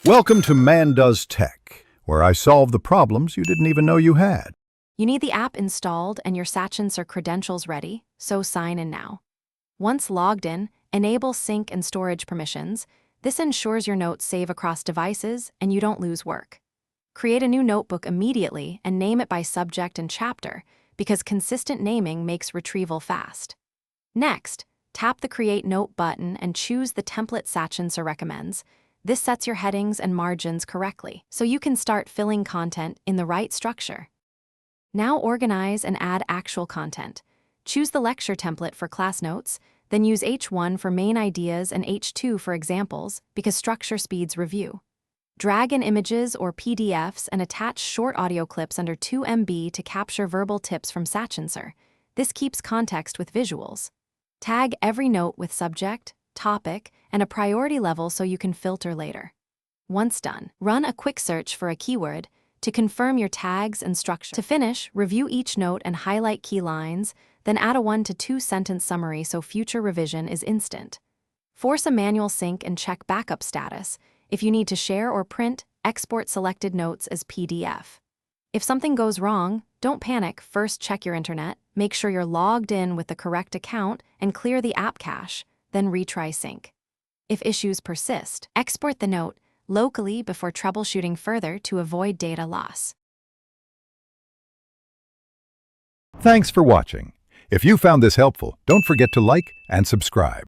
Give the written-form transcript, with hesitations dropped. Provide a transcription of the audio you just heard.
Welcome to Man Does Tech, where I solve the problems you didn't even know you had. You need the app installed and your Sachin Sir credentials ready, so sign in now. Once logged in, enable sync and storage permissions. This ensures your notes save across devices and you don't lose work. Create a new notebook immediately and name it by subject and chapter, because consistent naming makes retrieval fast. Next, tap the Create Note button and choose the template Sachin Sir recommends. This sets your headings and margins correctly, so you can start filling content in the right structure. Now organize and add actual content. Choose the lecture template for class notes, then use H1 for main ideas and H2 for examples, because structure speeds review. Drag in images or PDFs and attach short audio clips under 2 MB to capture verbal tips from Sachin Sir. This keeps context with visuals. Tag every note with subject, topic, and a priority level so you can filter later. Once done, run a quick search for a keyword to confirm your tags and structure. To finish, review each note and highlight key lines, then add a 1 to 2 sentence summary so future revision is instant. Force a manual sync and check backup status. If you need to share or print, export selected notes as PDF. If something goes wrong, don't panic. First, check your internet, make sure you're logged in with the correct account, and clear the app cache, then retry sync. If issues persist, export the note locally before troubleshooting further to avoid data loss. Thanks for watching. If you found this helpful, don't forget to like and subscribe.